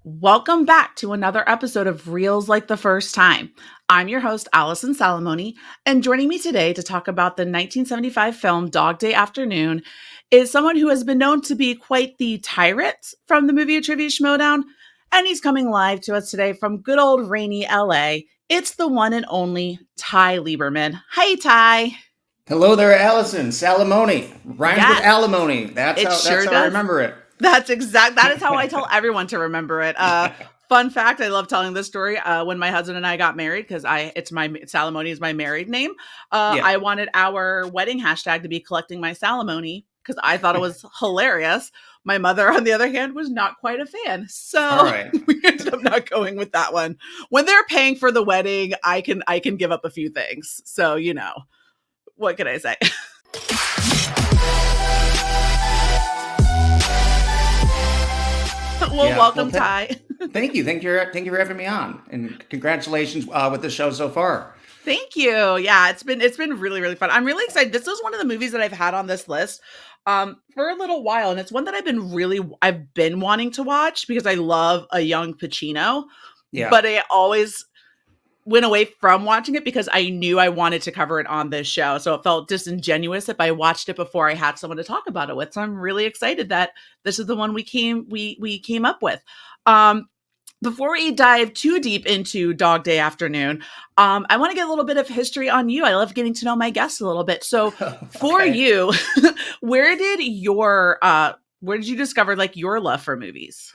Welcome back to another episode of Reels Like the First Time. I'm your host, Allison Salamoni, and joining me today to talk about the 1975 film Dog Day Afternoon is someone who has been known to be quite the tyrant from the movie Trivia Schmodown, and he's coming live to us today from good old rainy LA. It's the one and only Ty Lieberman. Hi, Ty. Hello there, Allison. Salamoni rhymes with Yes, alimony. it That's sure how I does. remember it. That is how I tell everyone to remember it. Fun fact, I love telling this story. When my husband and I got married, because it's my Salamoni is my married name. Yeah. I wanted our wedding hashtag to be collecting my Salamoni because I thought it was hilarious. My mother, on the other hand, was not quite a fan. All So right. we ended up not going with that one. When they're paying for the wedding, I can give up a few things. So, what can I say? Well, Yeah. welcome, Ty. Thank you. Thank you for having me on, and congratulations with the show so far. Thank you. Yeah, it's been really really fun. I'm really excited. This is one of the movies that I've had on this list for a little while, and it's one that I've been wanting to watch because I love a young Pacino, Yeah. but I always went away from watching it because I knew I wanted to cover it on this show. So it felt disingenuous if I watched it before I had someone to talk about it with. So I'm really excited that this is the one we came up with. Um before we dive too deep into Dog Day Afternoon, I want to get a little bit of history on you. I love getting to know my guests a little bit. So, for Okay. you, where did you discover like your love for movies?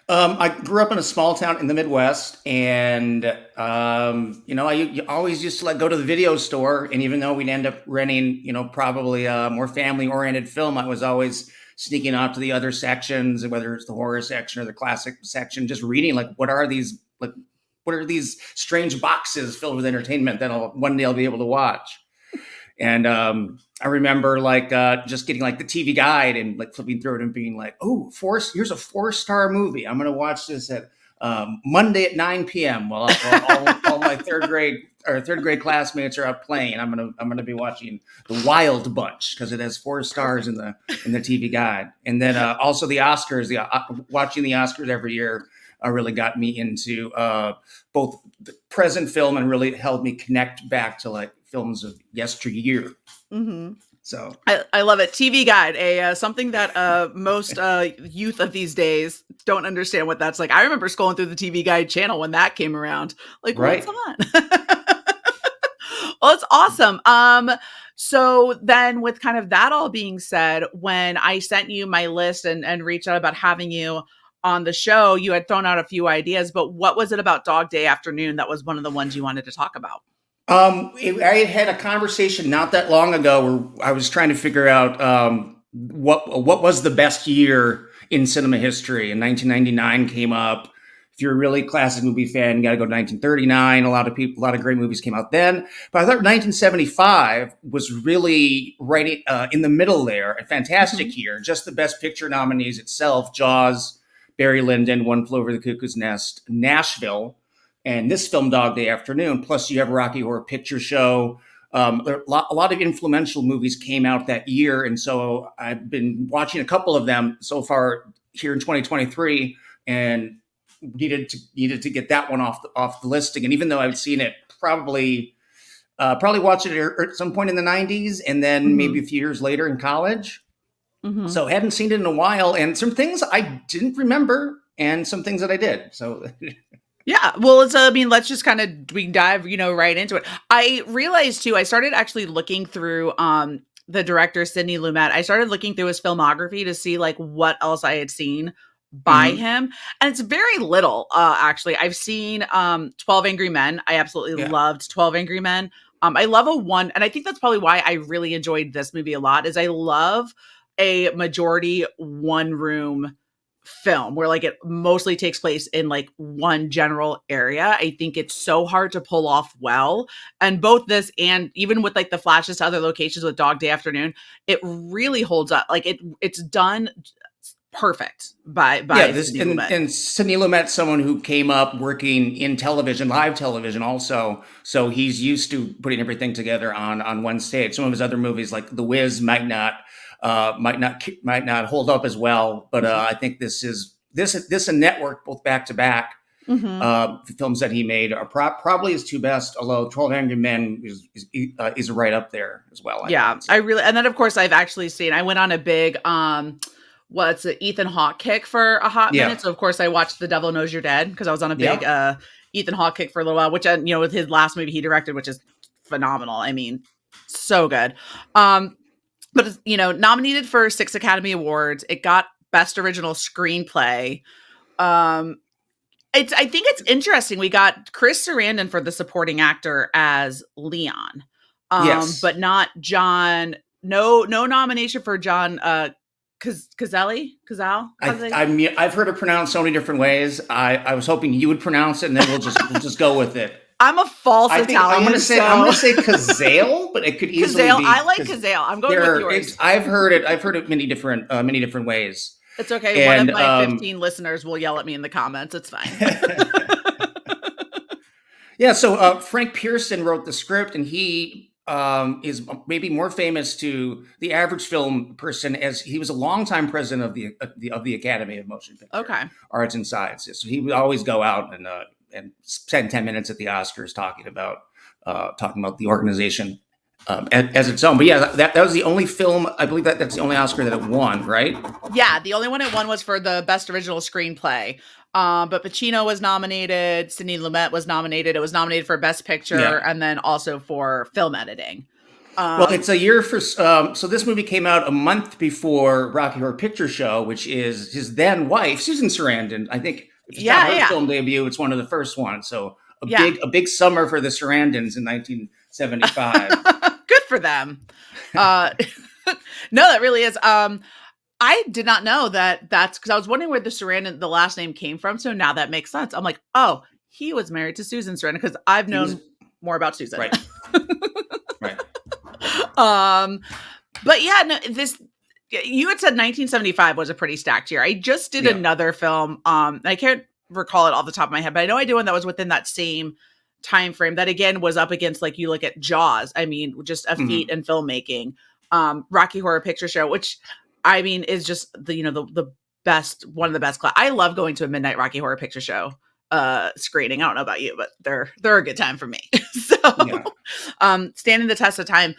I grew up in a small town in the Midwest, and you always used to like go to the video store, and even though we'd end up renting, probably a more family-oriented film, I was always sneaking out to the other sections, whether it's the horror section or the classic section, just reading like what are these strange boxes filled with entertainment that one day I'll be able to watch. And I remember like just getting like the TV guide and like flipping through it and being like, "Oh, here's a 4-star movie. I'm going to watch this at Monday at 9 p.m. While all my third grade classmates are out playing. I'm gonna be watching The Wild Bunch because it has 4 stars in the TV guide. And then also the Oscars. Watching the Oscars every year really got me into both the present film and really helped me connect back to like films of yesteryear. Mm-hmm. So I love it. TV Guide, a something that most youth of these days don't understand what that's like. I remember scrolling through the TV Guide channel when that came around. Like, what's right. on? Well, it's awesome. So then with kind of that all being said, when I sent you my list and reached out about having you on the show, you had thrown out a few ideas, but what was it about Dog Day Afternoon that was one of the ones you wanted to talk about? I had a conversation not that long ago where I was trying to figure out what was the best year in cinema history, and 1999 came up. If you're a really classic movie fan, you got to go to 1939. A lot of great movies came out then. But I thought 1975 was really right in the middle there. A Mhm. fantastic year. Just the Best Picture nominees itself: Jaws, Barry Lyndon, One Flew Over the Cuckoo's Nest, Nashville, and this film Dog Day Afternoon. Plus, you have Rocky Horror Picture Show. A lot of influential movies came out that year, and so I've been watching a couple of them so far here in 2023, and needed to get that one off the listing. And even though I've seen it probably watched it at some point in the 90s, and then maybe Mhm. a few years later in college. Mhm. So I hadn't seen it in a while, and some things I didn't remember, and some things that I did. So Yeah, well, let's just kind of we can dive, right into it. I realized too, I started actually looking through the director Sidney Lumet. I started looking through his filmography to see like what else I had seen by mhm, him, and it's very little actually. I've seen 12 Angry Men. I absolutely yeah. loved 12 Angry Men. I love a one, and I think that's probably why I really enjoyed this movie a lot is I love a majority one room film where like it mostly takes place in like one general area. I think it's so hard to pull off well. And both this and even with like the flashes to other locations with Dog Day Afternoon, it really holds up. Like it's done perfect by Yeah, by this Sidney Lumet. and Sidney Lumet's someone who came up working in television, live television also. So he's used to putting everything together on one stage. Some of his other movies, like The Wiz, might not hold up as well. But I think this and Network, both back to back, Mm-hmm. films that he made are probably his two best. Although 12 Angry Men is right up there as well. I Yeah, would say. I really, and then of course I've actually seen. I went on a big what's it, Ethan Hawke kick for a hot Yeah. minute. So of course I watched The Devil Knows You're Dead because I was on a big Yeah. Ethan Hawke kick for a little while, which with his last movie he directed, which is phenomenal. I mean, so good. Um, but it's, nominated for 6 Academy Awards. It got Best Original Screenplay. Um, I think it's interesting. We got Chris Sarandon for the supporting actor as Leon, Yes. but not John. No nomination for John Cazale. Cazale. I've heard it pronounced so many different ways. I was hoping you would pronounce it, and then we'll just go with it. I'm a false I think Italian. I'm gonna say Kazale, but it could easily Kazale. be. I like Kazale. I'm going with yours. I've heard it many different ways. It's okay. One of my 15 listeners will yell at me in the comments. It's fine. Yeah. So Frank Pearson wrote the script, and he is maybe more famous to the average film person as he was a longtime president of the Academy of Motion Picture Okay. Arts and Sciences. So he would always go out and spend 10 minutes at the Oscars talking about the organization as its own. But yeah, that was the only film. I believe that's the only Oscar that it won, right? Yeah, the only one it won was for the Best Original Screenplay. But Pacino was nominated. Sidney Lumet was nominated. It was nominated for Best Picture and then also for film editing. Well, it's a year for. So this movie came out a month before Rocky Horror Picture Show, which is his then wife, Susan Sarandon. I think if it's not her film debut, it's one of the first ones. So a big summer for the Sarandons in 1975. Good for them. No, that really is. I did not know that's because I was wondering where the last name came from. So now that makes sense. I'm like, oh, he was married to Susan Sarandon because I've known more about Susan. Right. Right. But yeah, no, you had said 1975 was a pretty stacked year. I just did another film. I can't recall it off the top of my head, but I know I did one that was within that same time frame that again was up against, like, you look at Jaws. I mean, just a feat in filmmaking. Rocky Horror Picture Show, which I mean is just the best, one of the best. I love going to a midnight Rocky Horror Picture Show screening. I don't know about you, but they're a good time for me. So standing the test of time.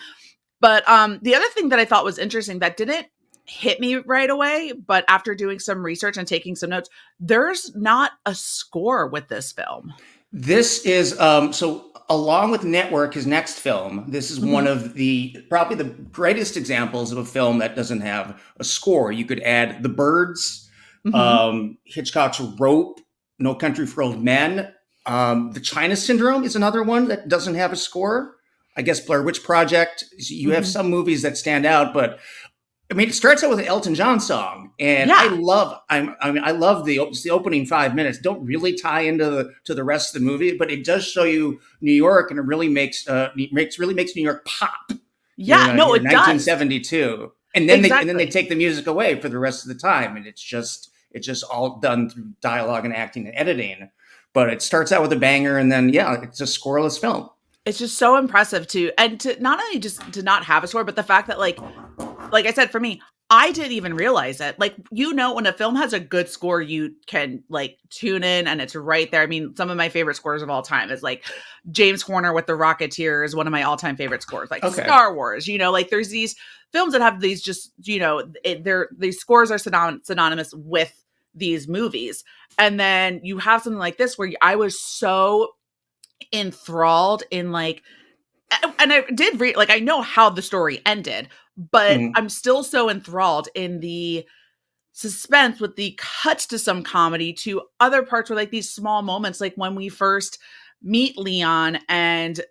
But the other thing that I thought was interesting that didn't hit me right away, but after doing some research and taking some notes, there's not a score with this film. This is so along with Network, his next film. This is one of probably the greatest examples of a film that doesn't have a score. You could add The Birds, Hitchcock's Rope, No Country for Old Men. The China Syndrome is another one that doesn't have a score. I guess Blair Witch Project. You have some movies that stand out, but I mean, it starts out with an Elton John song, and I love the opening 5 minutes. Don't really tie into the rest of the movie, but it does show you New York, and it really makes New York pop. Yeah, no, it 1972, does. And then they take the music away for the rest of the time, and it's just all done through dialogue and acting and editing. But it starts out with a banger, and then it's a scoreless film. It's just so impressive and to not only just to not have a score, but the fact that like I said, for me, I didn't even realize it. Like, when a film has a good score, you can like tune in and it's right there. I mean, some of my favorite scores of all time is like James Horner with The Rocketeer is one of my all-time favorite scores. Like Star Wars, like there's these films that have these just, these scores are synonymous with these movies. And then you have something like this where I was so enthralled in and I did read, I know how the story ended, but I'm still so enthralled in the suspense with the cuts to some comedy to other parts where these small moments, like when we first meet Leon and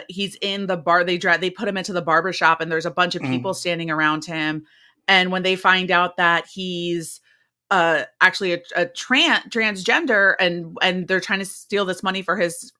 he's in the bar, they put him into the barbershop and there's a bunch of people standing around him. And when they find out that he's actually a transgender and they're trying to steal this money for his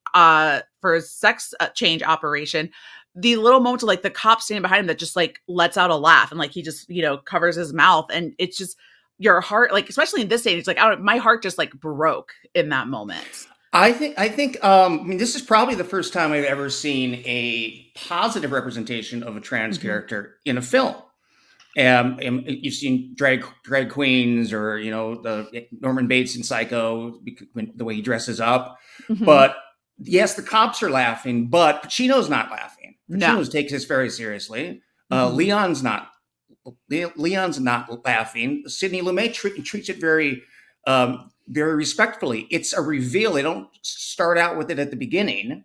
sex change operation, the little moments of the cop standing behind him that just lets out a laugh and he just covers his mouth, and it's just your heart, especially in this stage, it's my heart just broke in that moment. I think I mean, this is probably the first time I've ever seen a positive representation of a trans character in a film. You've seen drag queens, or the Norman Bates in Psycho, the way he dresses up. Mhm. But yes, the cops are laughing, but Pacino's not laughing. No. Pacino takes this very seriously. Mhm. Leon's not laughing. Sidney Lumet treats it very respectfully. It's a reveal. They don't start out with it at the beginning.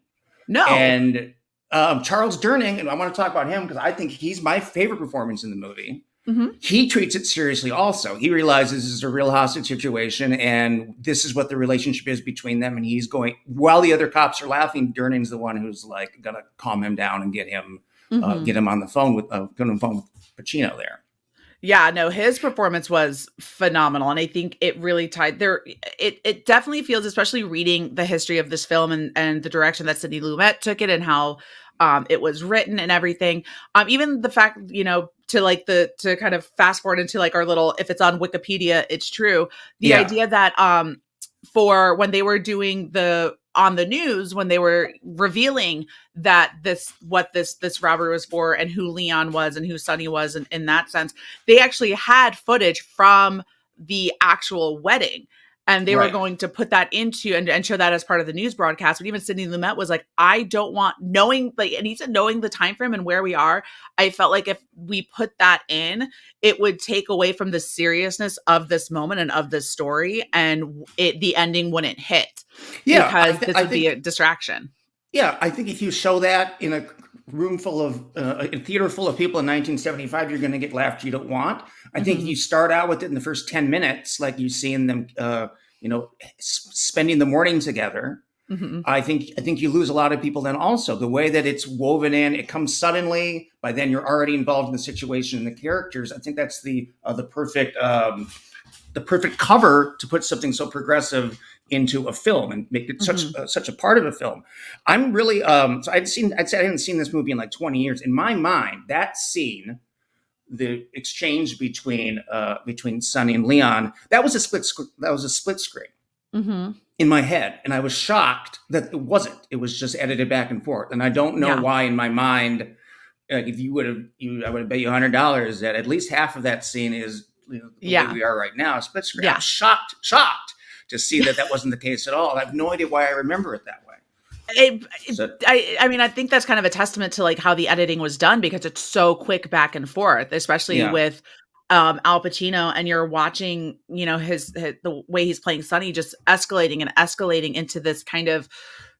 No. And Charles Durning, and I want to talk about him because I think he's my favorite performance in the movie. Mhm. He treats it seriously also. He realizes this is a real hostage situation, and this is what the relationship is between them. And he's going, while the other cops are laughing, Durning's the one who's like going to calm him down and get him Mhm. on the phone with Pacino there. Yeah, no, his performance was phenomenal, and I think it really tied there. It definitely feels, especially reading the history of this film and the direction that Sidney Lumet took it, and how it was written and everything. Even the fact, to kind of fast forward into like our little, if it's on Wikipedia, it's true. The Yeah, idea that for when they were doing the on the news, when they were revealing that this robbery was for, and who Leon was and who Sonny was, in that sense, they actually had footage from the actual wedding, and they were right. going to put that into and show that as part of the news broadcast. But even Sidney Lumet was like, I don't want, knowing, like, and he said, knowing the time frame and where we are, I felt like if we put that in, it would take away from the seriousness of this moment and of this story, and the ending wouldn't hit Yeah, because this I would be a think distraction. Yeah, I think if you show that in a theater full of people in 1975, you're going to get laughter you don't want. I think if Hmm. you start out with it in the first 10 minutes, like you see in them, spending the morning together, Hmm. I think you lose a lot of people. Then also the way that it's woven in, it comes suddenly. By then you're already involved in the situation and the characters. I think that's the perfect cover to put something so progressive into a film and make it such Hmm. such a part of a film. I'm really so I'd say I hadn't seen this movie in like 20 years. In my mind, that scene, the exchange between Sonny and Leon, that was a split screen Hmm. in my head, and I was shocked that it wasn't. It was just edited back and forth, and I don't know Yeah. why in my mind. If I would have bet you $100 that at least half of that scene is the way Yeah. we are right now, split screen. I Yeah. was shocked to see that wasn't the case at all. I have no idea why I remember it that way. So I mean, I think that's kind of a testament to like how the editing was done, because it's so quick back and forth, especially yeah, with Al Pacino, and you're watching, his the way he's playing Sonny just escalating and escalating into this kind of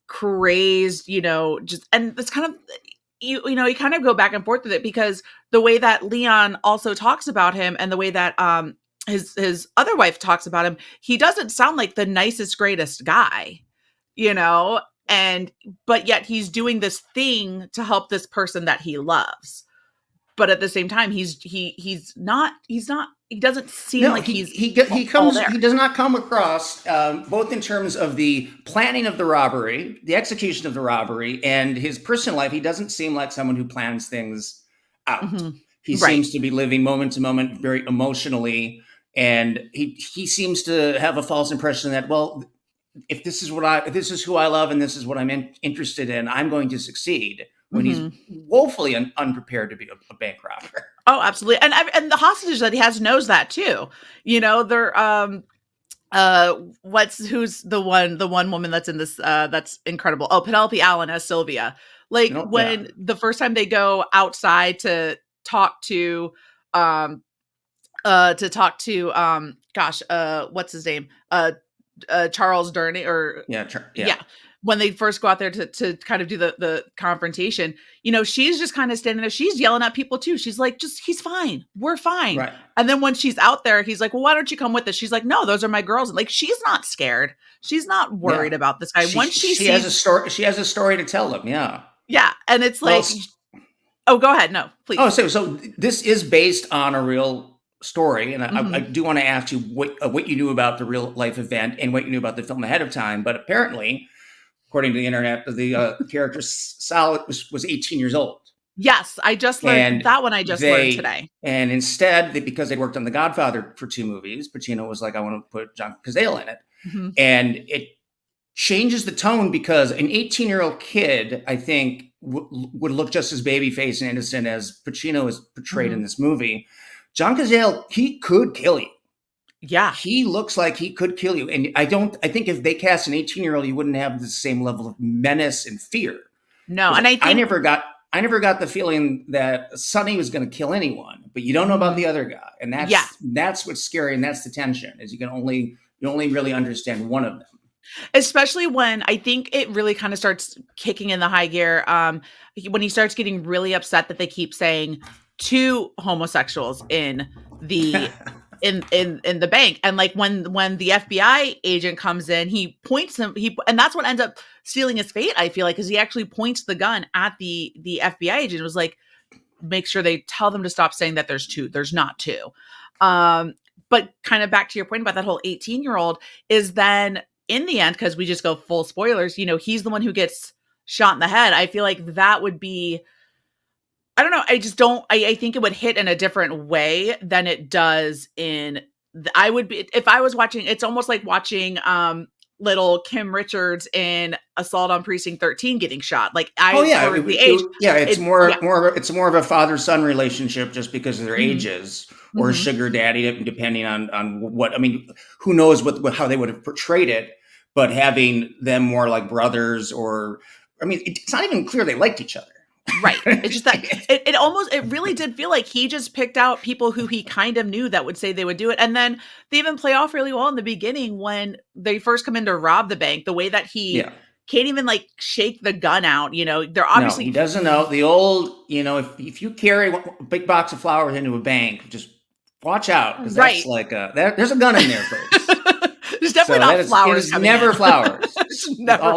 crazed, just, and it's kind of, you kind of go back and forth with it, because the way that Leon also talks about him, and the way that his other wife talks about him, he doesn't sound like the nicest, greatest guy, you know and but yet he's doing this thing to help this person that he loves, but at the same time he doesn't seem no, like he's all he there. does not come across both in terms of the planning of the robbery, the execution of the robbery, and his personal life. He doesn't seem like someone who plans things out. Hmm. He Right. seems to be living moment to moment, very emotionally, and he seems to have a false impression that, well, if this is who I love and this is what I'm interested in, I'm going to succeed. When he's Hmm. woefully unprepared to be a bank robber. Oh, absolutely. And the hostage that he has knows that too. They're who's the one woman that's in this, that's incredible. Oh, Penelope Allen as Sylvia. Like, Yeah, when the first time they go outside talk to um gosh, what's his name, Charles Durning, or yeah, yeah, when they first go out there to kind of do the confrontation, she's just kind of standing there. She's yelling at people too. She's like, just, he's fine. We're fine. right. And then when she's out there, he's like, well, why don't you come with us? She's like, no, those are my girls. And like, she's not scared. She's not Yeah, worried about this guy. Once she she has a sees, story. She has a story to tell them. Yeah. yeah. And it's Well, like, oh, go ahead. No, oh, please. so this is based on a real story, and I Hmm. do want to ask you what you knew about the real life event and what you knew about the film ahead of time. But apparently, according to the internet, the character Sal was 18 years old, Yes, I just learned and that one. I just learned they today. and instead because they worked on The Godfather for two movies, Pacino was like, I want to put John Cazale in it, Hmm. and it changes the tone because an 18-year-old kid, I think, would look just as baby-faced and innocent as Pacino is portrayed Hmm. in this movie. John Cazale, he could kill you. Yeah. He looks like he could kill you. And I think if they cast an 18-year-old, you wouldn't have the same level of menace and fear. No, Because and I think I never got the feeling that Sonny was going to kill anyone, but you don't know about mhm, the other guy. And yeah. that's what's scary, and that's the tension, is you only really understand one of them. Especially when I think it really kind of starts kicking in the high gear, when he starts getting really upset that they keep saying two homosexuals in the in the bank. And like when the FBI agent comes in, he points him he and that's what ends up sealing his fate, I feel like, because he actually points the gun at the FBI agent. It was like, make sure they tell them to stop saying that there's two. There's not two. Um, but kind of back to your point about that whole 18-year-old is then in the end, because we just go full spoilers, he's the one who gets shot in the head. I feel like that would be, I don't know. I just don't, I think it would hit in a different way than it does in, I would be, if I was watching, it's almost like watching, little Kim Richards in Assault on Precinct 13 getting shot. Like Oh I, yeah, for the age, yeah. yeah. It's more of a father son relationship just because of their Hmm. ages, or a Hmm. sugar daddy, depending on what. I mean, who knows what how they would have portrayed it, but having them more like brothers, or I mean, it's not even clear they liked each other. Right. It's just that it really did feel like he just picked out people who he kind of knew that would say they would do it. And then they even play off really well in the beginning when they first come in to rob the bank, the way that he Yeah. can't even like shake the gun out. They're No, he obviously doesn't know the old. If you carry a big box of flowers into a bank, just watch out, because that's right. like there's a gun in there, folks. There's definitely So not it flowers is coming never in. flowers. It's never flowers.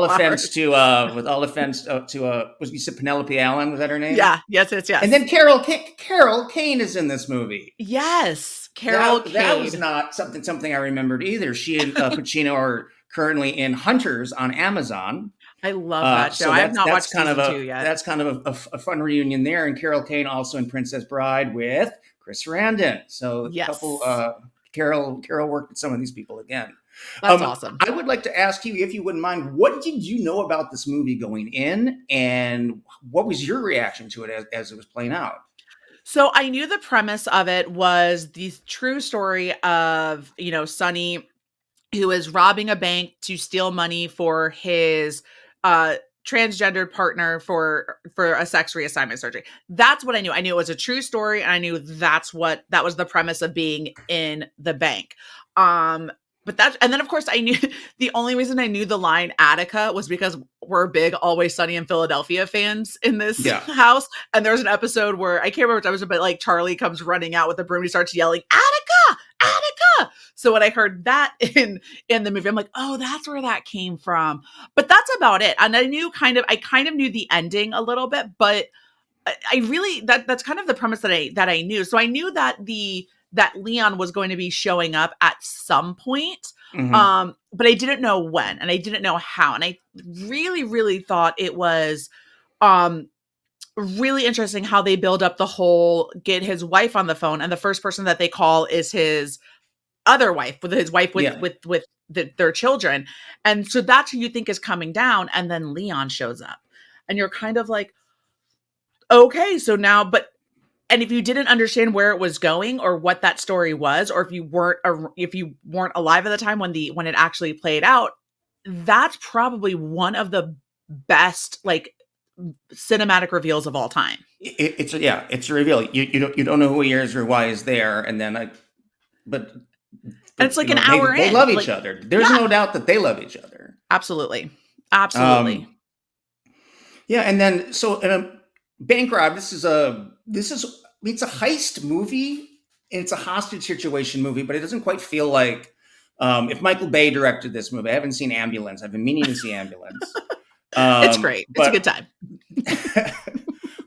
With all offense to was you said Penelope Allen, was that her name? Yeah. Yes, yes, And then yes. Carol Kane is in this movie. Yes. Carol That was Cade. not something I remembered either. She and Pacino are currently in Hunters on Amazon. I love that show. So I have not watched kind of season two yet. a fun reunion there. And Carol Kane also in Princess Bride with Chris Sarandon. So a couple Yes. Carol worked with some of these people again. That's awesome. I would like to ask you, if you wouldn't mind, what did you know about this movie going in, and what was your reaction to it as it was playing out? So I knew the premise of it was the true story of, Sonny, who is robbing a bank to steal money for his uh transgendered partner for a sex reassignment surgery. That's what I knew. I knew it was a true story, and I knew that was the premise of being in the bank. Um but that's, and then of course I knew the only reason I knew the line Attica was because we're big Always Sunny in Philadelphia fans in this Yeah. house. And there's an episode where I can't remember what episode, but like Charlie comes running out with a broom, he starts yelling, Attica, Attica. So when I heard that in the movie, I'm like, oh, that's where that came from. But that's about it. And I kind of knew the ending a little bit, but I really, that's kind of the premise that I knew. So I knew that Leon was going to be showing up at some point. Hmm. But I didn't know when, and I didn't know how. And I really, really thought it was um really interesting how they build up the whole get his wife on the phone, and the first person that they call is his other wife, with his wife with Yeah. their children. And so that's who you think is coming down, and then Leon shows up. And you're kind of like, okay, so now, but and if you didn't understand where it was going or what that story was, or if you weren't alive at the time when it actually played out, that's probably one of the best like cinematic reveals of all time. It's a reveal. You don't know who he is or why he's there, and then but And it's like an they hour in. love each Like, other. There's yeah, no doubt that they love each other. absolutely. Absolutely. Um, yeah, and then so in a bank rob. It's a heist movie, and it's a hostage situation movie, but it doesn't quite feel like if Michael Bay directed this movie. I haven't seen Ambulance. I've been meaning to see Ambulance. It's great. It's a good But time.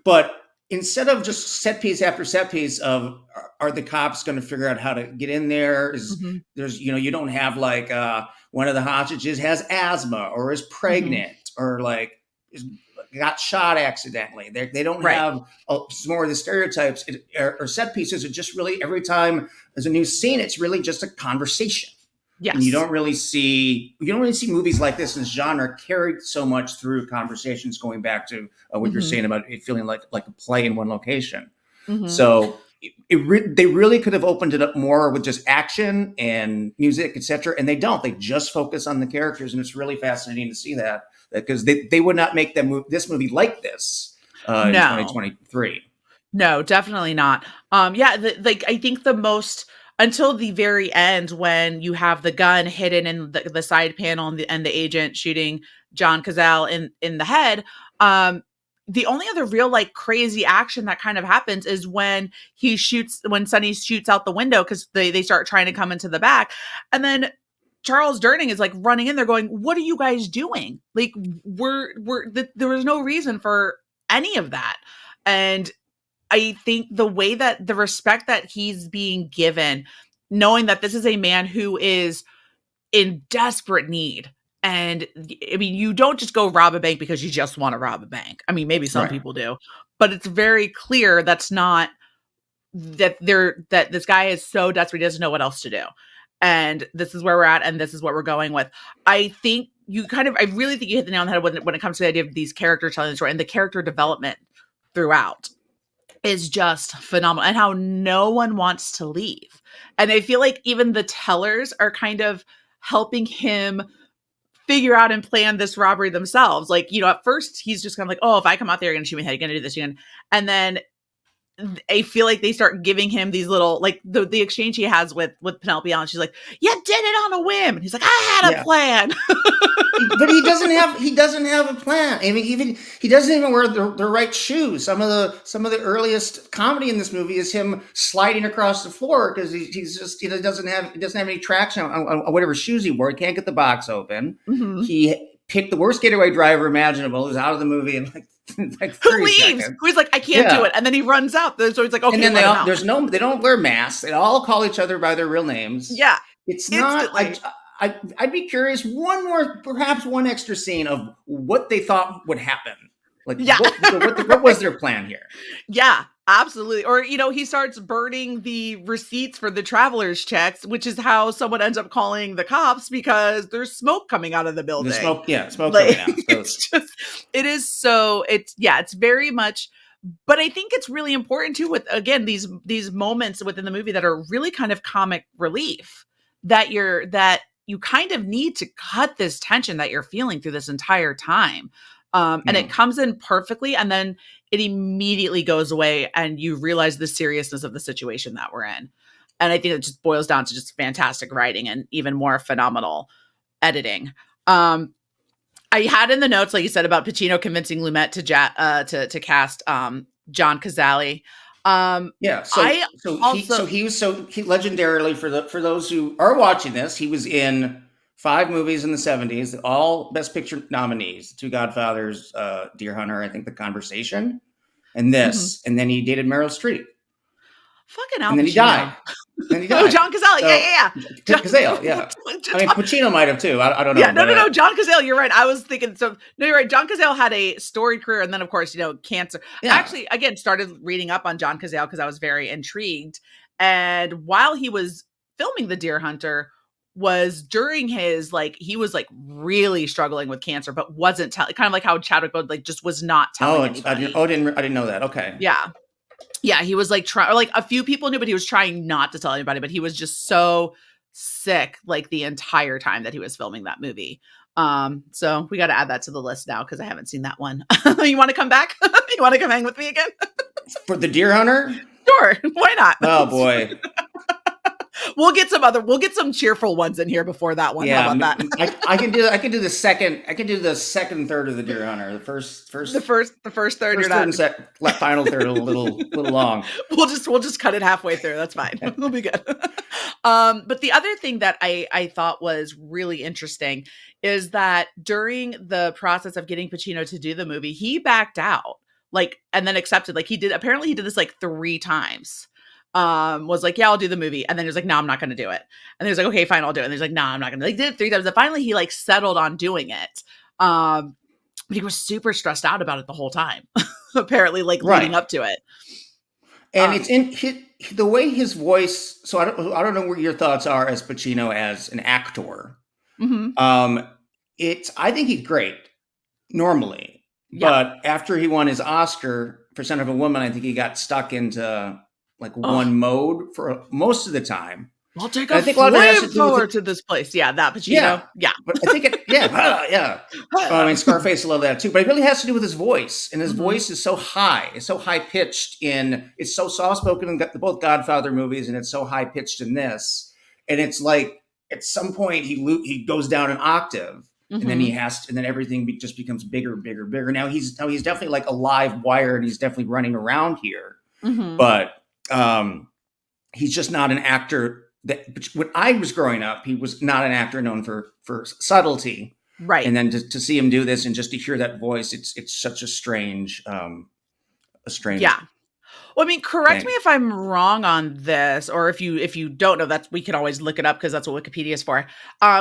but instead of just set piece after set piece of are the cops going to figure out how to get in there, is Mhm. there's you don't have like one of the hostages has asthma or is Mhm. pregnant or like is, got shot accidentally. They don't Right. have some more of the stereotypes or set pieces are just really every time there's a new scene, it's really just a conversation. And Yes. you don't really see movies like this in this genre carried so much through conversations, going back to what you're Mhm. saying about it feeling like a play in one location. Mhm. So they really could have opened it up more with just action and music, etc. And they don't. They just focus on the characters, and it's really fascinating to see that because they would not make this movie like this in No. 2023. No, definitely not. Yeah, like I think the most until the very end when you have the gun hidden in the side panel and the agent shooting John Cazale in the head. Um, the only other real like crazy action that kind of happens is when Sonny shoots out the window because they start trying to come into the back, and then Charles Durning is like running in there going, "What are you guys doing? Like there was no reason for any of that." And I think the way that the respect that he's being given, knowing that this is a man who is in desperate need. And I mean, you don't just go rob a bank because you just want to rob a bank. I mean, maybe some Right. people do, but it's very clear that's not that this guy is so desperate, he doesn't know what else to do. And this is where we're at, and this is what we're going with. I think I really think you hit the nail on the head when it comes to the idea of these characters telling the story and the character development throughout is just phenomenal and how no one wants to leave. And I feel like even the tellers are kind of helping him figure out and plan this robbery themselves. Like, at first he's just kind of like, oh, if I come out there, you're going to shoot me in the head, you're going to do this again. And then I feel like they start giving him these little, like the exchange he has with Penelope Allen. She's like, you did it on a whim. And he's like, I had a Yeah. plan. But he doesn't have a plan. I mean, even he doesn't even wear the right shoes. Some of the earliest comedy in this movie is him sliding across the floor because he doesn't have any traction on whatever shoes he wore. He can't get the box open. Mhm. He picked the worst getaway driver imaginable. He was out of the movie in like Who 30 leaves? seconds. Who's like, I can't do it. And then he runs out. So he's like, okay, And then let him out. they don't wear masks. They all call each other by their real names. Yeah, It's not. instantly. I'd be curious. Perhaps one extra scene of what they thought would happen. Like Yeah. what was their plan here? Yeah, absolutely. Or, he starts burning the receipts for the traveler's checks, which is how someone ends up calling the cops because there's smoke coming out of the The building. smoke, yeah, smoke Like, coming out. So, it's very much, but I think it's really important too with, again, these moments within the movie that are really kind of comic relief that you kind of need to cut this tension that you're feeling through this entire time. And it comes in perfectly, and then it immediately goes away, and you realize the seriousness of the situation that we're in. And I think it just boils down to just fantastic writing and even more phenomenal editing. I had in the notes, like you said, about Pacino convincing Lumet to cast John Cazale. yeah. I also He legendarily for those who are watching this, he was in 5 movies in the 70s, all Best Picture nominees: Two Godfathers, Deer Hunter, I think The Conversation, and mhm. this. And then he dated Meryl Streep, Fucking and Al then he died. Pacino. Then he Oh, died. John Cazale. So Yeah. Cazale, yeah. I mean, Pacino might have too. I don't know, Yeah, no, but no, no. John Cazale, you're right. I was thinking so. No, you're right. John Cazale had a storied career, and then of course, cancer. I yeah. actually, again, started reading up on John Cazale because I was very intrigued. And while he was filming The Deer Hunter, was during his he was like really struggling with cancer, but wasn't telling. Kind of like how Chadwick Boseman just was not Oh, telling anybody. I didn't know that. Okay. Yeah, yeah, he was like trying, like a few people knew, but he was trying not to tell anybody. But he was just so sick, like the entire time that he was filming that movie. So we got to add that to the list now because I haven't seen that one. You want to come back? You want to come hang with me again? For The Deer Hunter? Sure, why not? Oh boy. We'll get some cheerful ones in here before that one. Yeah, How about that? I can do the second third of The Deer Hunter. The first The first third, you're third not. and final third a little long. We'll just cut it halfway through. That's fine. We'll be good. But the other thing that I thought was really interesting is that during the process of getting Pacino to do the movie, he backed out, and then accepted. Like he did. Apparently, he did this like 3 times. Was like, yeah, I'll do the movie, and then he was like, no, I'm not going to do it. And he was like, okay, fine, I'll do it. And he's like, no, I'm not going to. Like, did it 3 times. And finally, he settled on doing it. But he was super stressed out about it the whole time. Apparently, leading up to it. And it's in the way his voice. So I don't know what your thoughts are as Pacino as an actor. Mm-hmm. I think he's great normally, Yeah. but after he won his Oscar for Son of a Woman, I think he got stuck into like Oh, one mode for most of the time. I'll take a And I think a lot of it has to do with flamethrower it. to this place. Yeah, that Pacino. Yeah, Yeah. but I think it. Yeah, yeah. I mean, Scarface, I love that too. But it really has to do with his voice, and his Hmm. voice is so high. It's so high pitched in. It's so soft spoken in both Godfather movies, and it's so high pitched in this. And it's like at some point he goes down an octave, and then Hmm. and then everything just becomes bigger, bigger, bigger. Now he's definitely like a live wire, and he's definitely running around here. Hmm. But um, he's just not an actor that when I was growing up, he was not an actor known for subtlety. Right. And then to see him do this and just to hear that voice, it's such a Yeah. strange Well, I mean, correct me thing. if I'm wrong on this, or if you don't know, that we can always look it up because that's what Wikipedia is for.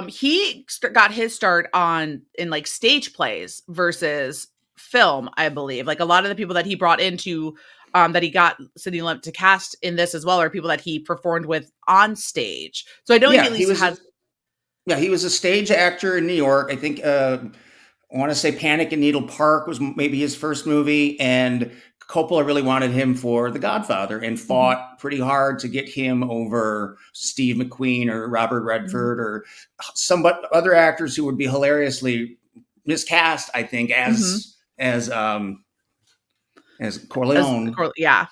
He got his start on in like stage plays versus film, I believe. Like a lot of the people that he brought into, that he got Sidney Lumet to cast in this as well, are people that he performed with on stage. So I know he at Yeah, he least was has. yeah, he was a stage actor in New York. I think I want to say Panic in Needle Park was maybe his first movie, and Coppola really wanted him for The Godfather and Mhm, fought pretty hard to get him over Steve McQueen or Robert mhm, Redford or some other actors who would be hilariously miscast. I think mhm. as As Corleone. yeah,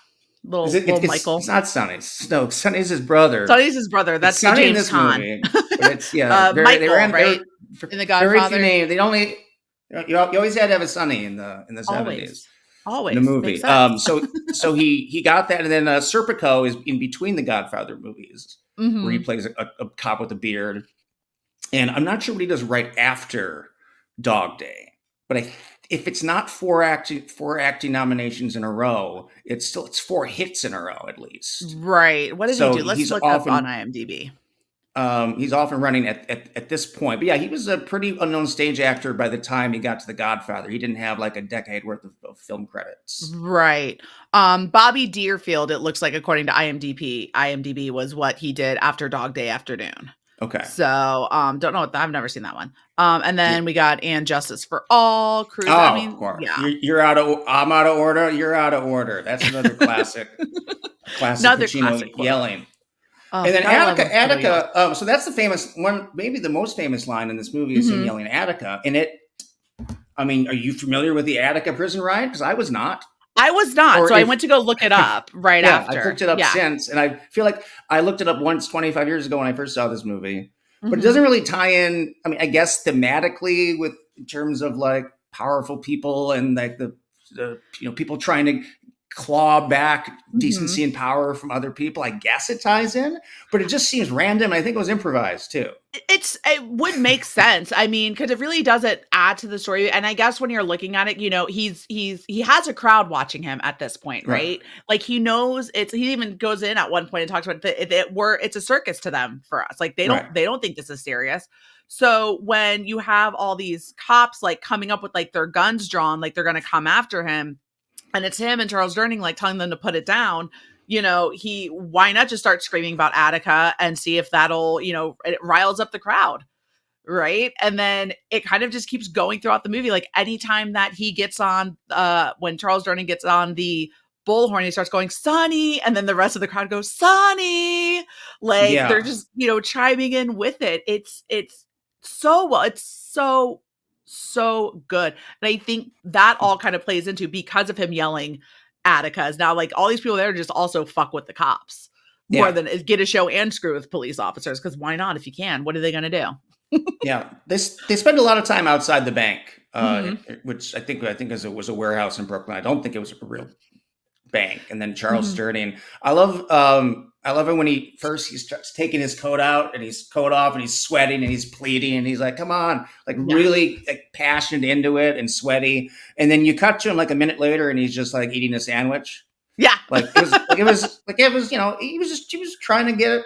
Is little it's Michael. not Sonny. No, Sonny's his brother. Sonny's his brother. It's That's the Sonny in James this Caan. movie, but it's yeah, very they Michael, ran they right? were In The very few Godfather. names. They only you always had to have a Sonny in the 70s Always. in the Always. Makes movie. sense. So he got that, and then Serpico is in between the Godfather movies where he Mhm. plays a cop with a beard, and I'm not sure what he does right after Dog Day, but if it's not four acting nominations in a row, it's four hits in a row at least. Right. What did he So do? Let's look up on IMDb. he's often running at this point. But yeah, he was a pretty unknown stage actor by the time he got to The Godfather. He didn't have like a decade worth of film credits. Right. Bobby Deerfield, it looks like according to IMDb was what he did after Dog Day Afternoon. Okay. So, don't know what I've never seen that one. And Yeah. then we got And Justice for All, Cruise. I Oh, of mean, course. yeah. You're out of. I'm out of order. You're out of order. That's another classic Another Pacino classic quote. yelling. Oh, And then gotta love when Pacino yells. Attica. So that's the famous one. Maybe the most famous line in this movie is him Mhm. yelling Attica. And it. I mean, are you familiar with the Attica prison ride? Because I was not. I was not, Or so I if went to go look it up right Yeah, I've after. looked it up Yeah. since, and I feel like I looked it up once 25 years ago when I first saw this movie, but it doesn't Mhm. really tie in. I mean, I guess thematically with in terms of like powerful people and like the people trying to claw back Mhm. decency and power from other people. I guess it ties in, but it just seems random. I think it was improvised too. It would make sense. I mean, because it really doesn't add to the story. And I guess when you're looking at it, he has a crowd watching him at this point, Right, right? Like he knows it's he even goes in at one point and talks about it's a circus to them for us. Like right, they don't think this is serious. So when you have all these cops like coming up with like their guns drawn, like they're gonna come after him, and it's him and Charles Durning like telling them to put it down. He why not just start screaming about Attica and see if that'll, it riles up the crowd, right? And then it kind of just keeps going throughout the movie. Like anytime that he gets on, when Charles Durning gets on the bullhorn, he starts going Sonny, and then the rest of the crowd goes Sonny. Like they're yeah, just chiming in with it. It's so well. It's so good, and I think that all kind of plays into because of him yelling Atticus. Now, like all these people there just also fuck with the cops more yeah. than get a show and screw with police officers. Because why not? If you can, what are they going to do? Yeah, they spend a lot of time outside the bank, Mhm. which I think was a warehouse in Brooklyn. I don't think it was a real bank. And then Charles Mhm. Sterling. I love it when he starts taking his coat out and his coat off and he's sweating and he's pleading and he's like, "Come on!" Like Yeah. really like passionate into it and sweaty. And then you cut to him like a minute later and he's just like eating a sandwich. Yeah. He was trying to get it.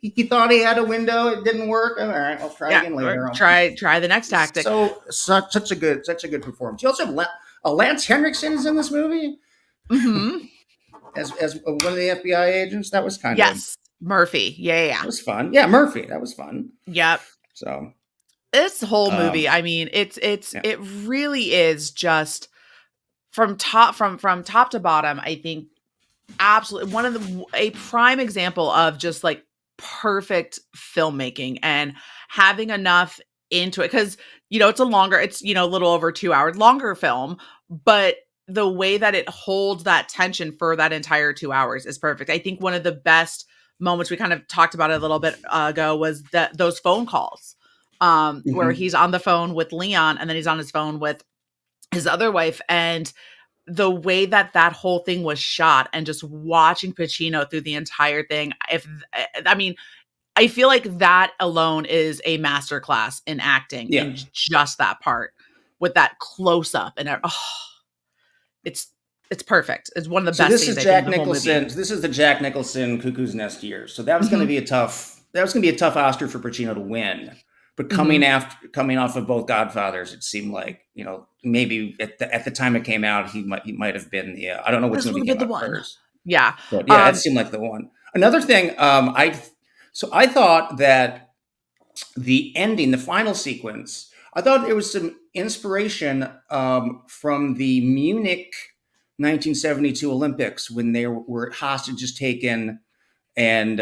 He thought he had a window. It didn't work. All right, I'll try Yeah. again Or later. try the next tactic. Such a good performance. You also have Lance Henriksen is in this movie Mhm. as one of the FBI agents. That was kind of Yes. Murphy. Yeah, yeah, that yeah. was fun. Yeah, Murphy. That was fun. Yep. So This whole movie, um, I mean, yeah, it really is just from top to bottom, I think absolutely one of the a prime example of just like perfect filmmaking and having enough into it because it's a longer, it's a little over 2 hours longer film, but the way that it holds that tension for that entire 2 hours is perfect. I think one of the best moments, we kind of talked about it a little bit ago, was that those phone calls, where Hmm. he's on the phone with Leon and then he's on his phone with his other wife, and the way that that whole thing was shot and just watching Pacino through the entire thing. I mean, I feel like that alone is a masterclass in acting Yeah. in just that part with that close up and it's it's perfect. It's one of the So best this scenes is I think in Jack the whole movie. Nicholson. This is the Jack Nicholson Cuckoo's Nest years. So that was going to Mhm. be a tough. That was going to be a tough Oscar for Pacino to win. But Mhm. coming off of both Godfathers, it seemed like maybe at the time it came out, he might have been the. I don't know which This movie would have been came the out one. first, Yeah. but yeah, it Um seemed like the one. Another thing, I thought that the ending, the final sequence, I thought there was some inspiration from the Munich 1972 Olympics when there were hostages taken and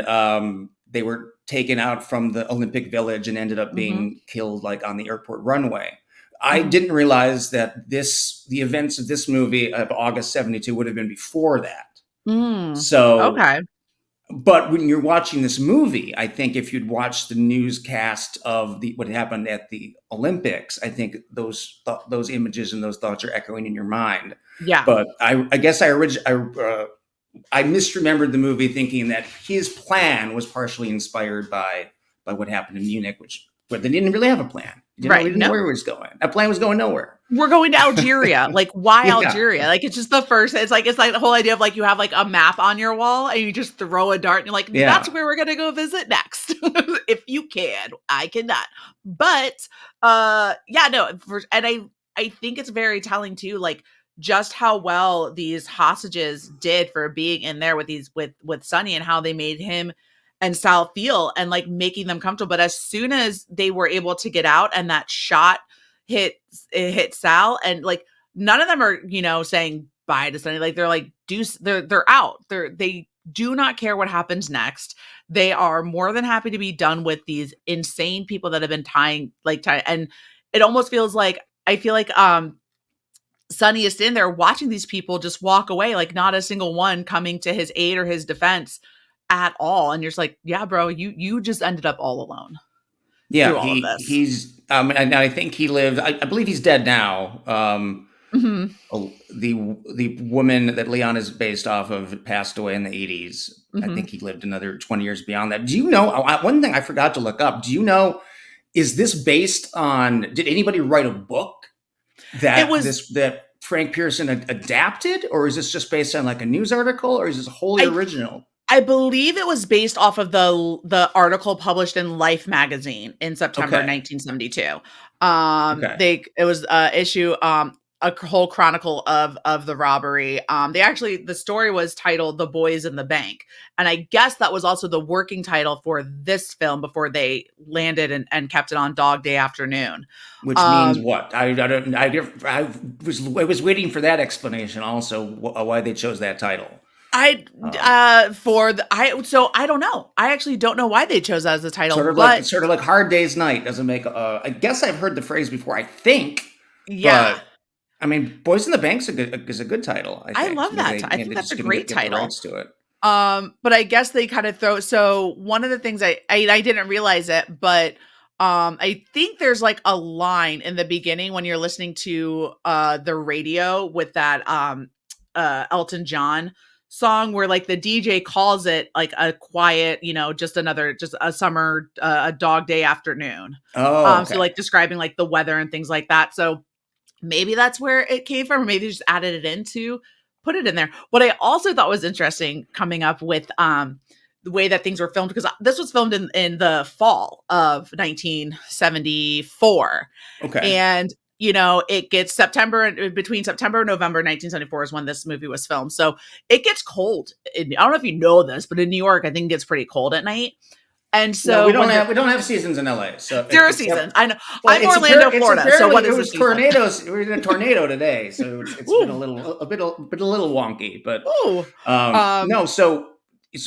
they were taken out from the Olympic Village and ended up mhm. being killed like on the airport runway. I Mhm. didn't realize that the events of this movie of August 72 would have been before that. Mm. So Okay. but when you're watching this movie, I think if you'd watched the newscast of the what happened at the Olympics, I think those images and those thoughts are echoing in your mind. Yeah. But I guess I misremembered the movie, thinking that his plan was partially inspired by what happened in Munich, which but they didn't really have a plan. We Right. didn't know No. where he was going. That plan was going nowhere. We're going to Algeria. Like, why Yeah, Algeria? Like, it's just the first. It's like the whole idea of like you have like a map on your wall and you just throw a dart and you're like, that's yeah, where we're gonna go visit next. If you can, I cannot. But yeah, no, and I think it's very telling too, like just how well these hostages did for being in there with these with Sonny and how they made him and Sal feel and like making them comfortable. But as soon as they were able to get out and that shot hit hit Sal, and like none of them are saying bye to Sonny. Like they're like they're out. They do not care what happens next. They are more than happy to be done with these insane people that have been tying, and it almost feels like I feel like Sonny is in there watching these people just walk away, like not a single one coming to his aid or his defense at all. And you're just like, yeah, bro, you just ended up all alone yeah. through all of this. He's and I think he lived. I believe he's dead now. Hmm. The woman that Leon is based off of passed away in the 80s. I Hmm. think he lived another 20 years beyond that. Do you know one thing I forgot to look up? Do you know, is this based on, did anybody write a book It was that Frank Pearson adapted, or is this just based on like a news article, or is this wholly I original? I believe it was based off of the article published in Life magazine in September Okay. 1972. Okay. It was issue a whole chronicle of the robbery. They actually, the story was titled "The Boys in the Bank," and I guess that was also the working title for this film before they landed and kept it on Dog Day Afternoon. Which means Um, what? I don't. I was waiting for that explanation. Also, why they chose that title. I Um, for the I so I don't know. I actually don't know why they chose that as the title, but sort of like Hard Day's Night doesn't make. I guess I've heard the phrase before. I think, yeah. but I mean, Boys in the Bank's is a good title. I I think love that. I maybe think they that's just a couldn't great get the title. rights to it. But I guess they kind of throw. So one of the things I didn't realize it, but I think there's like a line in the beginning when you're listening to the radio with that Elton John song where like the DJ calls it like a quiet, just a summer a dog day afternoon. Oh, So okay. like describing like the weather and things like that. So maybe that's where it came from, or maybe they just added it in to put it in there. What I also thought was interesting coming up with the way that things were filmed, because this was filmed in the fall of 1974. Okay. And it gets between September and November 1974 is when this movie was filmed. So it gets cold. I don't know if you know this, but in New York, I think it gets pretty cold at night. And No, so when they're we don't have seasons in LA. So zero except seasons. I know well, I'm Orlando, it's Florida. So apparently what it is the was season? tornadoes. We're in a tornado today, so it's been Ooh, a little wonky. But ooh. Um, no, so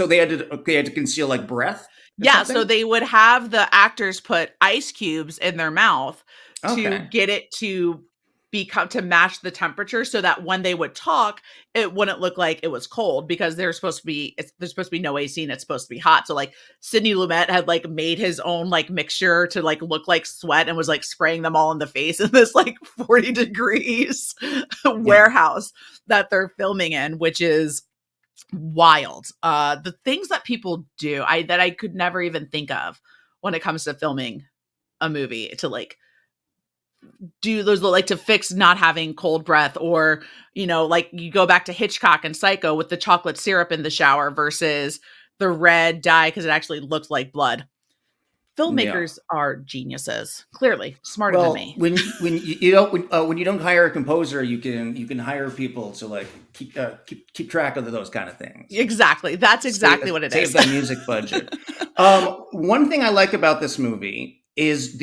they had to conceal like breath or Yeah, so something. they would have the actors put ice cubes in their mouth to Okay, get it to become to match the temperature so that when they would talk, it wouldn't look like it was cold because there's supposed to be no AC and it's supposed to be hot. So like Sidney Lumet had like made his own like mixture to like look like sweat and was like spraying them all in the face in this like 40 degrees yeah. warehouse that they're filming in, which is wild. The things that people do, I could never even think of when it comes to filming a movie to like do those like to fix not having cold breath or like you go back to Hitchcock and Psycho with the chocolate syrup in the shower versus the red dye because it actually looked like blood. Yeah. Filmmakers are geniuses, clearly smarter than Well, me. when you don't hire a composer, you can hire people to like keep track of those kind of things. Exactly, that's exactly what it Save is. that music budget. One thing I like about this movie is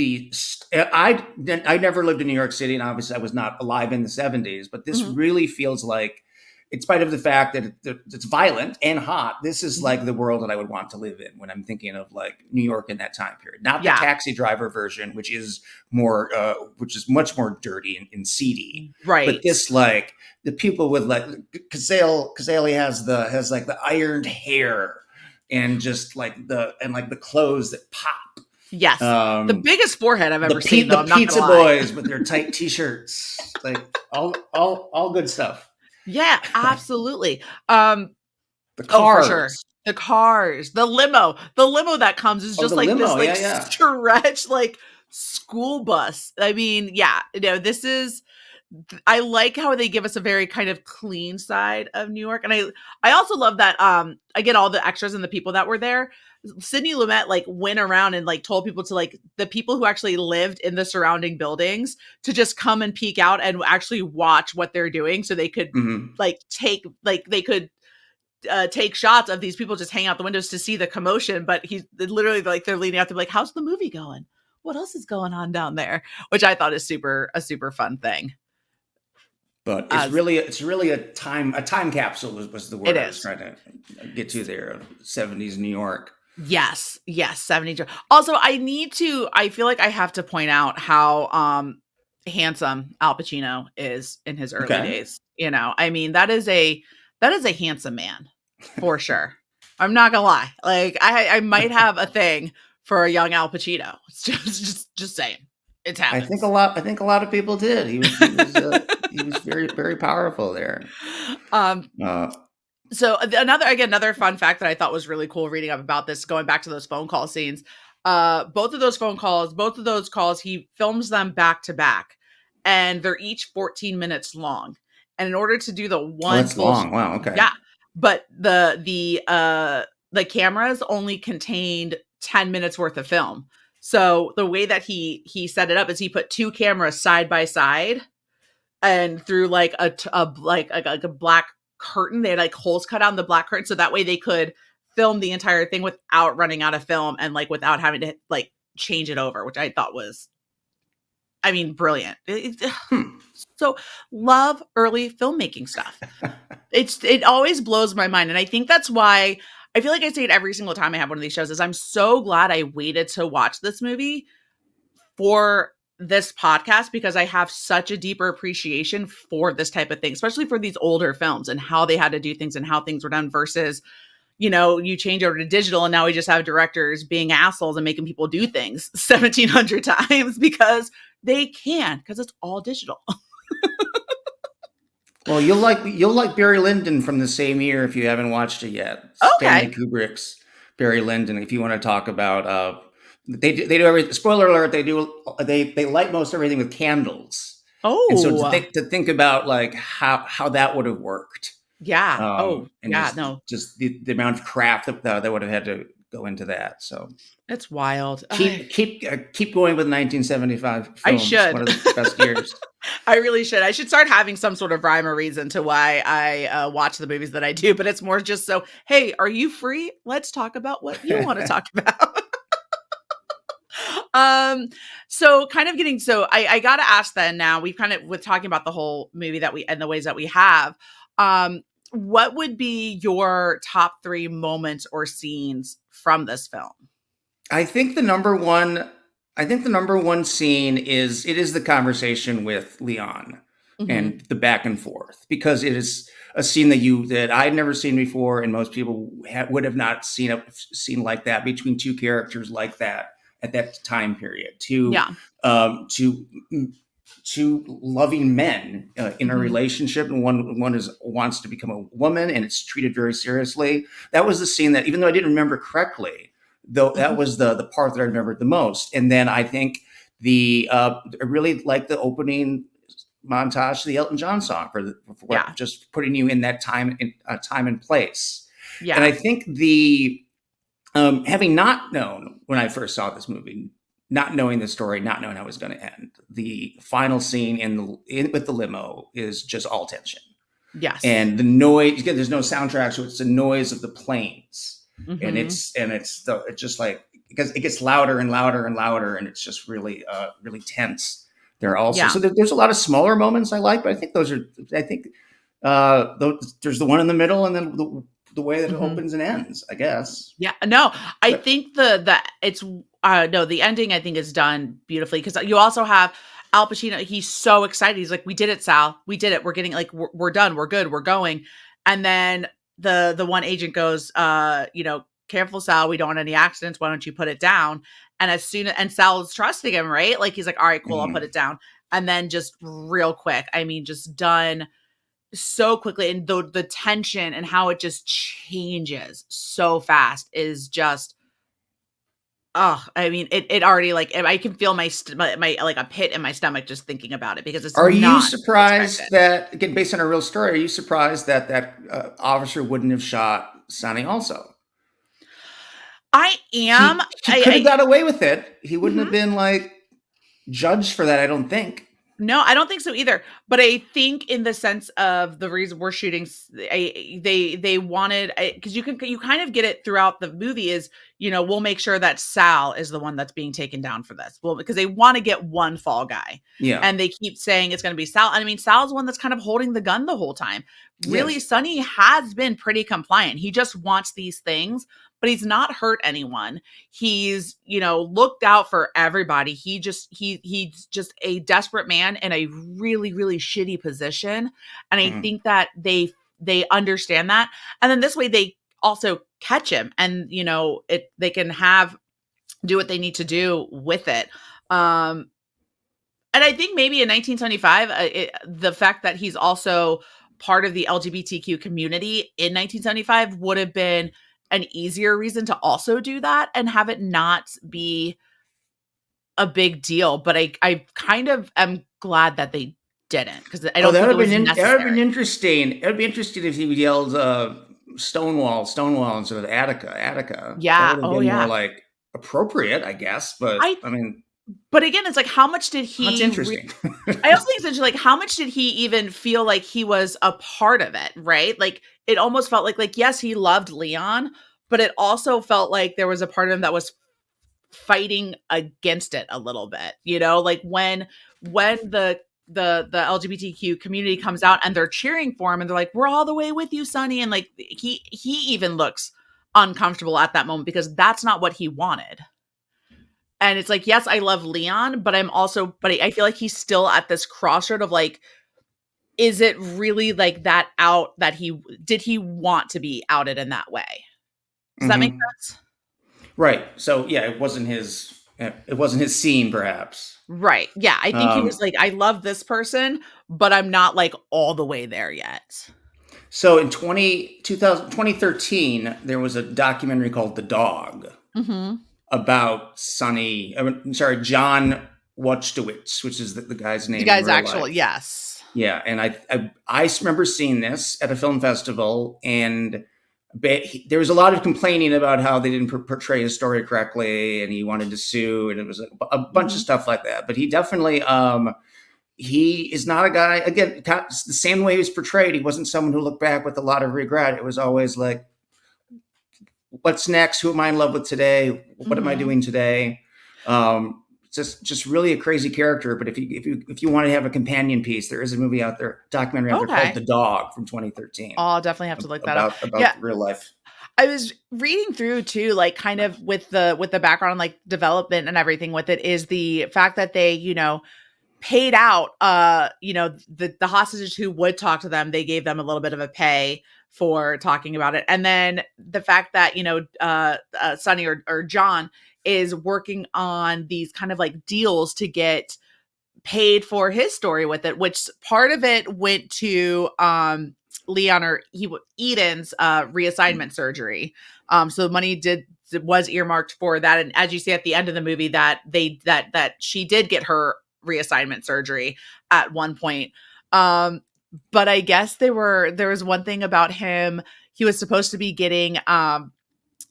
I never lived in New York City, and obviously I was not alive in the '70s. But this Mhm, really feels like, in spite of the fact that it's violent and hot, this is mhm. like the world that I would want to live in when I'm thinking of like New York in that time period. Not the Yeah, Taxi Driver version, which is much more dirty and seedy, but right. this like the people with like Cazale has like the ironed hair and just like the clothes that pop. Yes, the Um, biggest forehead I've ever seen, though. the I'm not gonna pizza lie. boys with their tight t-shirts, like all good stuff. Yeah, absolutely. The Oh, for sure. cars. The cars, the limo that comes is Oh, just the like this, limo. like Yeah, yeah. stretch, like school bus. I mean, yeah, this is. I like how they give us a very kind of clean side of New York, and I also love that. Again, all the extras and the people that were there. Sidney Lumet like went around and like told people to like the people who actually lived in the surrounding buildings to just come and peek out and actually watch what they're doing, so they could Hmm. they could take shots of these people just hanging out the windows to see the commotion. But he's literally like they're leaning out to be like, "How's the movie going? What else is going on down there?" Which I thought is super fun thing. But As it's really a time capsule was the it word I was is. trying to get to there of '70s New York. Yes, yes, 70. Also, I feel like I have to point out how handsome Al Pacino is in his early Okay. days. I mean, that is a handsome man for sure. I'm not gonna lie. Like I might have a thing for a young Al Pacino. It's just saying. It happens. I think a lot of people did. He was very powerful there. um Uh, So another fun fact that I thought was really cool reading up about this, going back to those phone call scenes. Both of those calls, he films them back to back, and they're each 14 minutes long. And in order to do the oh, one that's full, long. Wow. Okay. yeah, but the cameras only contained 10 minutes worth of film. So the way that he set it up is he put two cameras side by side and through like like a black curtain. They had like holes cut out in the black curtain so that way they could film the entire thing without running out of film and like without having to like change it over, which I thought was, I mean, brilliant. Hmm. So love early filmmaking stuff. It always blows my mind, and I think that's why I feel like I say it every single time I have one of these shows. Is I'm so glad I waited to watch this movie for this podcast because I have such a deeper appreciation for this type of thing, especially for these older films and how they had to do things and how things were done versus, you change over to digital and now we just have directors being assholes and making people do things 1700 times because they can, because it's all digital. Well, you'll like Barry Lyndon from the same year if you haven't watched it yet. Stanley Okay. Kubrick's Barry Lyndon. If you want to talk about, they do everything. Spoiler alert: they light most everything with candles, and so Oh, to think about like how that would have worked, yeah. Oh, and yeah. No, just the amount of craft that would have had to go into that. So it's wild. keep going with 1975 I films. should. One of the best years. I really should. I should start having some sort of rhyme or reason to why I watch the movies that I do, but it's more just so, hey, are you free? Let's talk about what you want to talk about. Um, so kind of getting so I gotta ask then now, we've kind of with talking about the whole movie that we and the ways that we have, um, what would be your top 3 moments or scenes from this film? I think the number one I think the number one scene is it is the conversation with Leon Mhm. and the back and forth because it is a scene that I'd never seen before and most people would have not seen a scene like that between two characters like that at that time period. Yeah. Um, to two loving men in a Mhm. relationship, and one is wants to become a woman, and it's treated very seriously. That was the scene that, even though I didn't remember correctly, though that Mhm. was the part that I remembered the most. And then I think I really like the opening montage to the Elton John song for Yeah. just putting you in that time and place. And I Yeah. think having not known when I first saw this movie, not knowing the story, not knowing how it was going to end, the final scene with the limo is just all tension Yes. and the noise. Again, there's no soundtrack, so it's the noise of the planes, and Mhm. it's just like because it gets louder and louder and louder, and it's just really tense. There also, Yeah. so there's a lot of smaller moments I like, but I think those are I think there's the one in the middle, and then the way that it Mhm. opens and ends, I guess. Yeah, no, I But think the it's no, the ending I think is done beautifully because you also have Al Pacino. He's so excited. He's like, "We did it, Sal. We did it. We're getting like we're done. We're good. We're going." And then the one agent goes, "Careful, Sal. We don't want any accidents. Why don't you put it down?" And and Sal's trusting him, right? Like he's like, "All right, cool. I'll put mhm. it down." And then just real quick, I mean, just done so quickly, and the tension and how it just changes so fast is just I mean, it already, like, I can feel my like, a pit in my stomach just thinking about it because it's Are you not expected. surprised that, again, based on a real story, are you surprised that officer wouldn't have shot Sonny also? I am. He could have I got away with it. He wouldn't Mhm. have been like judged for that, I don't think. No, I don't think so either. But I think in the sense of the reason we're shooting, they wanted because you kind of get it throughout the movie is we'll make sure that Sal is the one that's being taken down for this. Well, because they want to get one fall guy, Yeah. and they keep saying it's going to be Sal. And I mean, Sal's the one that's kind of holding the gun the whole time. Really, Yes. Sonny has been pretty compliant. He just wants these things, but he's not hurt anyone. He's looked out for everybody. He's just a desperate man in a really really shitty position, and I Mhm. think that they understand that, and then this way they also catch him, and it they can have do what they need to do with it. um and I think maybe in 1975, the fact that he's also part of the LGBTQ community in 1975 would have been an easier reason to also do that and have it not be a big deal. But I kind of am glad that they didn't because I Oh, don't think it was that would have been necessary. interesting. It would be interesting if he would yelled Stonewall, Stonewall instead of Attica, Attica. That Yeah. would have Oh, been more yeah. like appropriate, I guess. But I I mean, But again, it's like, how much did that's he interesting. I also think essentially, like, how much did he even feel like he was a part of it, right? Like, it almost felt like, yes, he loved Leon, but it also felt like there was a part of him that was fighting against it a little bit, like when the LGBTQ community comes out and they're cheering for him and they're like, "We're all the way with you, Sonny." And like he even looks uncomfortable at that moment because that's not what he wanted. And it's like, yes, I love Leon, but I feel like he's still at this crossroad of like, is it really like that out that did he want to be outed in that way? Does that make Hmm. sense? Right. So yeah, it wasn't his scene, perhaps. Right. Yeah. I think he was Um, like, I love this person, but I'm not like all the way there yet. so in 2013, there was a documentary called The Dog Hmm. about John Watchtowitz, which is the guy's The name in guy's real actual, life. yes. Yeah, and I remember seeing this at a film festival, and there was a lot of complaining about how they didn't portray his story correctly, and he wanted to sue, and it was a bunch of Hmm. stuff like that. But he definitely, he is not a guy. Again, the same way he was portrayed, he wasn't someone who looked back with a lot of regret. It was always like, what's next? Who am I in love with today? What am I Hmm. doing today? just really a crazy character. But if you want to have a companion piece, there is a movie out there, documentary out there called Okay. The Dog from 2013 I'll definitely have to look that up. about Yeah, the real life. I was reading through too, like kind of with the background, like development and everything with it is the fact that they, paid out the hostages who would talk to them, they gave them a little bit of a pay for talking about it. And then the fact that, Sonny or John is working on these kind of like deals to get paid for his story with it, which part of it went to Leon or Eden's reassignment surgery. So the money was earmarked for that, and as you see at the end of the movie, that she did get her reassignment surgery at one point. But I guess there was one thing about him. He was supposed to be getting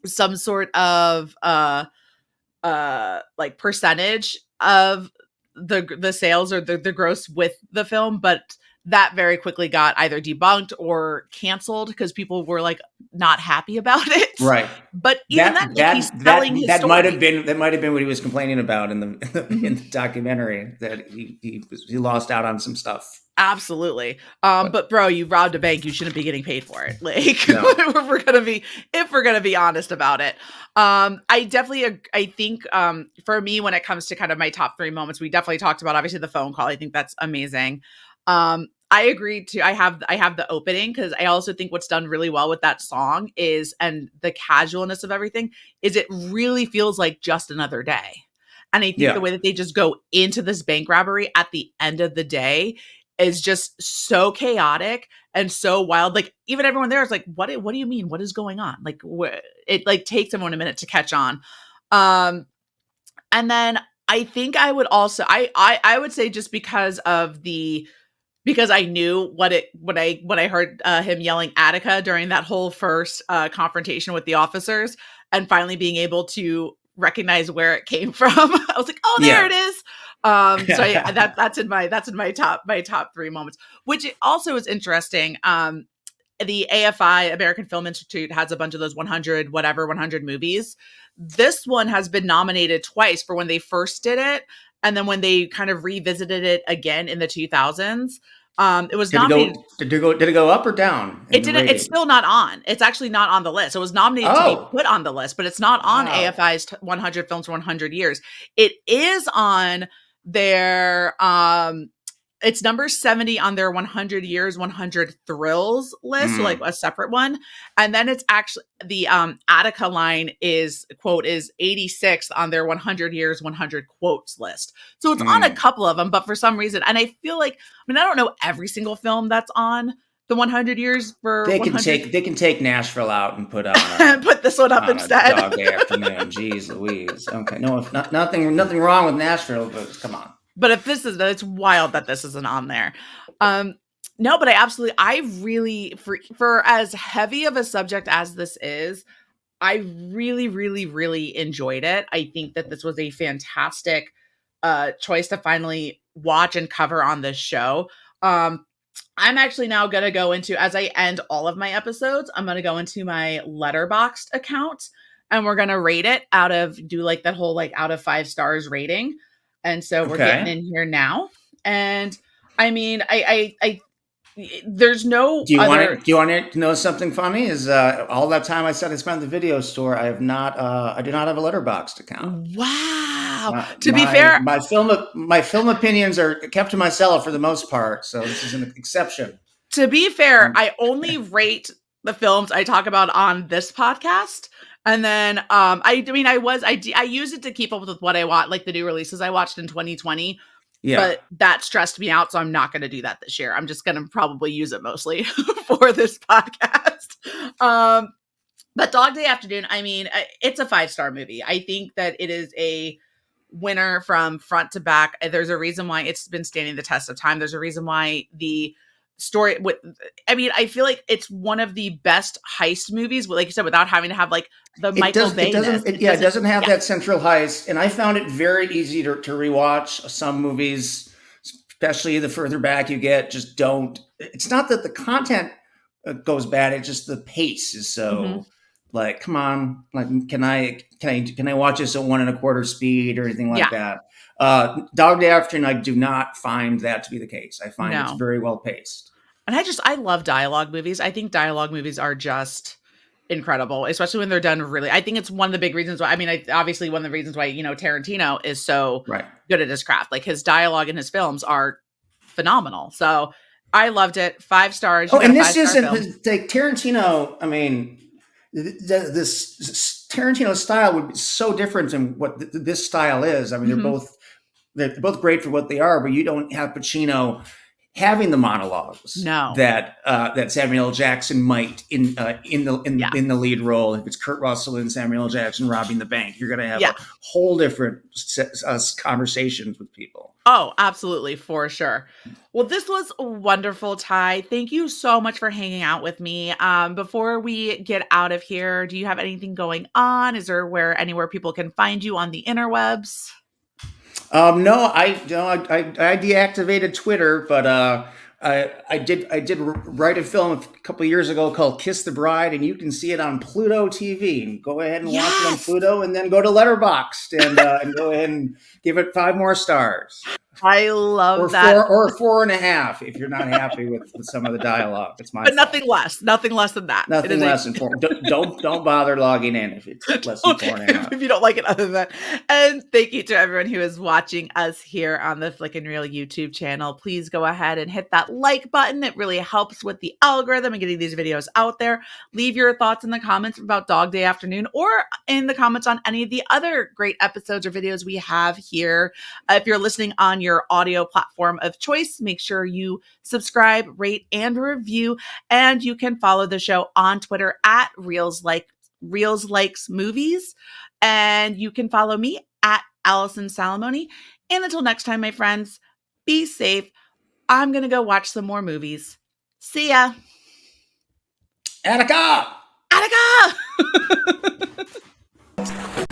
some sort of like percentage of the sales or the gross with the film, but that very quickly got either debunked or canceled because people were like not happy about it. Right. But even then, That like he's that selling that his that might have story. been what he was complaining about in Mhm. the documentary, that he lost out on some stuff. Absolutely. But But bro, you robbed a bank. You shouldn't be getting paid for it. Like, no, if we're gonna be honest about it. I definitely, I think, for me, when it comes to kind of my top three moments, we definitely talked about obviously the phone call. I think that's amazing. I agree too. I have the opening because I also think what's done really well with that song is, and the casualness of everything is, it really feels like just another day. And I think the yeah, way that they just go into this bank robbery at the end of the day is just so chaotic and so wild. Like even everyone there is like, what do you mean? What is going on? Like it like takes everyone a minute to catch on. Um, and then I think I would also, I would say just because I knew what it when I heard him yelling Attica during that whole first confrontation with the officers, and finally being able to recognize where it came from. I was like, oh, there yeah. it is. So that's in my top three moments, which also is interesting. The AFI, American Film Institute, has a bunch of those 100 movies. This one has been nominated twice for when they first did it, and then when they kind of revisited it again in the 2000s. It was Did it go? nominated. Did it go up or down in It the didn't. It's ratings? still not on. It's actually not on the list. It was nominated to be Oh, put on the list, but it's not on wow. AFI's 100 films for 100 years. It is on their it's number 70 on their 100 years 100 thrills list, so like Mm, a separate one. And then it's actually the Attica line is 86th on their 100 years 100 quotes list. So it's on a mm. couple of them, but for some reason, and I feel like, I mean, I don't know every single film that's on the 100 years for 100 They can take Nashville out and put and put this one up on a instead. dog day afternoon. Jeez Louise. Okay, no, if not, nothing wrong with Nashville, but come on. But if this is, it's wild that this isn't on there. Um, no, but I really, for as heavy of a subject as this is, I really, really, really enjoyed it. I think that this was a fantastic choice to finally watch and cover on this show. I'm actually now gonna go into, as I end all of my episodes, I'm gonna go into my Letterboxd account and we're gonna rate it do like that whole like out of 5 stars rating. And so we're getting Okay. in here now. And I mean, there's no other. Do you want to know something funny? Is all that time I said I spent at the video store, I do not have a Letterboxd account. Wow. To be fair, My film opinions are kept to myself for the most part, so this is an exception. Um, I only rate the films I talk about on this podcast. And then I mean I use it to keep up with what I watch, like the new releases I watched in 2020, yeah. but that stressed me out, so I'm not going to do that this year. I'm just going to probably use it mostly for this podcast. But Dog Day Afternoon, I mean, it's a 5 star movie. I think that it is a winner from front to back. There's a reason why it's been standing the test of time. There's a reason why the story with, I mean, I feel like it's one of the best heist movies, like you said, without having to have like the Michael Bay-ness. It doesn't have that central heist, and I found it very easy to rewatch some movies, especially the further back you get. Just don't. It's not that the content goes bad; it's just the pace is Mhm. so like, come on, like, can I watch this at 1.25 speed or anything like Yeah. that? Dog Day Afternoon, I do not find that to be the case. I find it's No. very well paced. And I love dialogue movies. I think dialogue movies are just incredible, especially when they're done really. I think it's one of the big reasons why, I mean, obviously one of the reasons why, Tarantino is so Right. good at his craft. Like his dialogue in his films are phenomenal. So I loved it. 5 stars. You Oh, got a and this 5-star isn't film. like Tarantino. I mean, this Tarantino style would be so different than what this style is. I mean, Mhm. they're both great for what they are, but you don't have Pacino having the monologues No. that Samuel L. Jackson might Yeah. in the lead role. If it's Kurt Russell and Samuel L. Jackson robbing the bank, you're going to have Yeah. a whole different conversations with people. Oh, absolutely, for sure. Well, this was wonderful, Ty. Thank you so much for hanging out with me. Before we get out of here, do you have anything going on? Is there anywhere people can find you on the interwebs? No, I deactivated Twitter, but I did write a film a couple of years ago called Kiss the Bride, and you can see it on Pluto TV. And go ahead and watch it on Yes. Pluto, and then go to Letterboxd and go ahead and give it 5 more stars. I love Or that. or 4.5 if you're not happy with some of the dialogue. It's my But fault. nothing less than that. It Nothing is a less than four. Don't bother logging in if it's less than 4.5. if you don't like it other than that. And thank you to everyone who is watching us here on the Flick and Reel YouTube channel. Please go ahead and hit that like button. It really helps with the algorithm and getting these videos out there. Leave your thoughts in the comments about Dog Day Afternoon or in the comments on any of the other great episodes or videos we have here. If you're listening on your audio platform of choice, make sure you subscribe, rate, and review. And you can follow the show on Twitter at Reels Likes Movies. And you can follow me at Allison Salamoni. And until next time, my friends, be safe. I'm going to go watch some more movies. See ya. Attica! Attica!